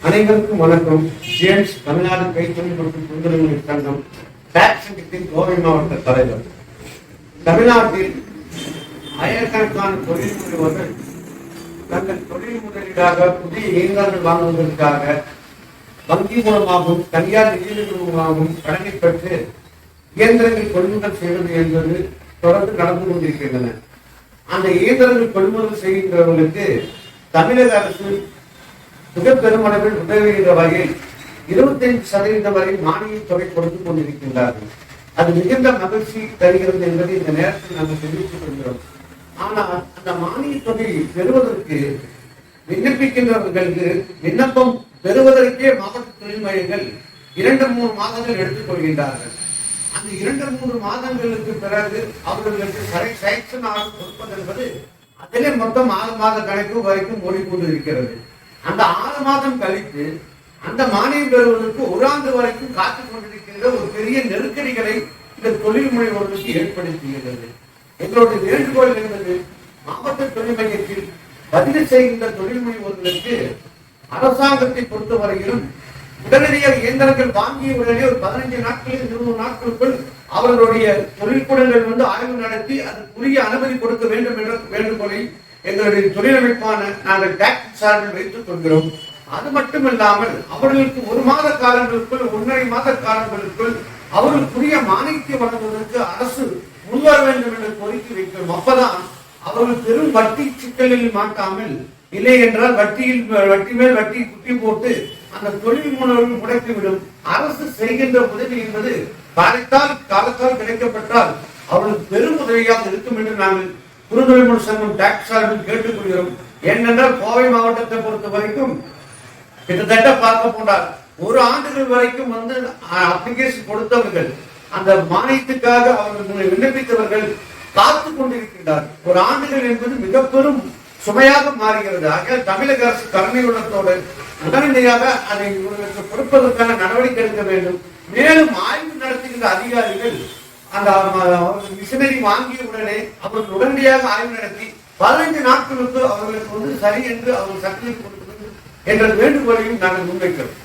அனைவருக்கும் வணக்கம். ஜேம்ஸ் தமிழ்நாடு கைத்தொழில் மற்றும் தொழில்துறை சங்கம் சங்கத்தின் கோவை மாவட்ட தலைவர். தமிழ்நாட்டில் ஆயிரக்கணக்கான தொழில் முனைவோர்கள் தங்கள் தொழில் முதலீடாக புதிய இயந்திரங்கள் வாங்குவதற்காக வங்கி மூலமாகவும் தனியார் நிதிநிலை மூலமாகவும் கடனை பெற்று இயந்திரங்கள் கொள்முதல் செய்வது என்பது தொடர்ந்து நடந்து கொண்டிருக்கின்றன. அந்த இயந்திரங்கள் கொள்முதல் செய்கின்றவர்களுக்கு தமிழக அரசு மிக பெருமளவில் உதவுகின்ற வகையில் 25% வரை மானிய தொகை கொடுத்துக் கொண்டிருக்கின்றார்கள். அது மிகுந்த மகிழ்ச்சி தருகிறது என்பதை இந்த நேரத்தில் நாங்கள் தெரிவித்துக் கொள்கிறோம். ஆனால் அந்த மானிய தொகையை பெறுவதற்கு விண்ணப்பிக்கின்றவர்களுக்கு விண்ணப்பம் பெறுவதற்கே மாவட்ட தொழில் மையங்கள் 2-3 மாதங்கள் எடுத்துக் கொள்கின்றார்கள். அந்த 2-3 மாதங்களுக்கு பிறகு அவர்களுக்கு சைக்ஷன் ஆர்டர் கொடுப்பது என்பது அதிலே மொத்தம் 6 மாத கணக்கு வரைக்கும் ஓடிக்கொண்டிருக்கிறது. அந்த 6 மாதம் கழித்து அந்த மானியம் பெறுவதற்கு 1 ஆண்டு வரைக்கும் காத்துக் கொண்டிருக்கின்ற ஒரு பெரிய நெருக்கடிகளை இந்த தொழில் முனைவோர்களுக்கு ஏற்படுத்துகிறது. எங்களுடைய வேண்டுகோள் என்பது மாவட்ட தொழில் மையத்தில் பதிவு செய்கின்ற தொழில் முனைவோர்களுக்கு அரசாங்கத்தை பொறுத்தவரையிலும் உடனடியாக இயந்திரங்கள் வாங்கிய உடனே ஒரு 15 நாட்களில் 20 நாட்களுக்குள் அவர்களுடைய தொழிற்கூடங்கள் ஆய்வு நடத்தி அதற்குரிய அனுமதி கொடுக்க வேண்டும் என்ற வேண்டுகோளை எங்களுடைய தொழிலமைப்பான நாங்கள் டாக்ஸ் சார்பில் வைத்துக் கொள்கிறோம். அது மட்டுமில்லாமல் அவர்களுக்கு 1 மாத காலங்களுக்குள் 1.5 மாத காலங்களுக்குள் அவர்களுக்குரிய மானியத்தை வழங்குவதற்கு அரசு முன்வர வேண்டும் என்று கோரிக்கை வைக்கிறோம். அப்பதான் அவர்கள் பெரும் வட்டி சிக்கலில் மாட்டாமல், இல்லை என்றால் வட்டி மேல் வட்டி குட்டி போட்டு அந்த தொழில் முனைவர்கள் முடக்கிவிடும். அரசு செய்கின்ற உதவி என்பது காலத்தால் கிடைக்கப்பட்டால் அவர்களுக்கு பெரும் உதவியாக இருக்கும் என்று நாங்கள் குறுந்தொழில் சங்கம் டாக்ஸ் சார்பில் கேட்டுக்கொள்கிறோம். ஏனென்றால் கோவை மாவட்டத்தை பொறுத்த வரைக்கும் கிட்டத்தட்ட பார்க்க போனால் 1 ஆண்டுகள் வரைக்கும் அப்ளிகேஷன் கொடுத்தவர்கள், அந்த மானியத்துக்காக அவர்கள் விண்ணப்பித்தவர்கள் காத்து கொண்டிருக்கின்றார்கள். 1 ஆண்டுகள் என்பது மிக பெரும் சுமையாக மாறுகிறது. ஆக தமிழக அரசு கருணை உள்ளத்தோடு உடனடியாக அதை கொடுப்பதற்கான நடவடிக்கை எடுக்க வேண்டும். மேலும் ஆய்வு நடத்துகின்ற அதிகாரிகள் அந்த மிஷினரி வாங்கிய உடனே அவர்கள் உடனடியாக ஆய்வு நடத்தி 15 நாட்களுக்கு அவர்களுக்கு சரி என்று அவர்கள் சர்டிபிகேட் கொடுக்கிறது என்ற வேண்டுகோளையும் நாங்கள் முன்வைக்கிறோம்.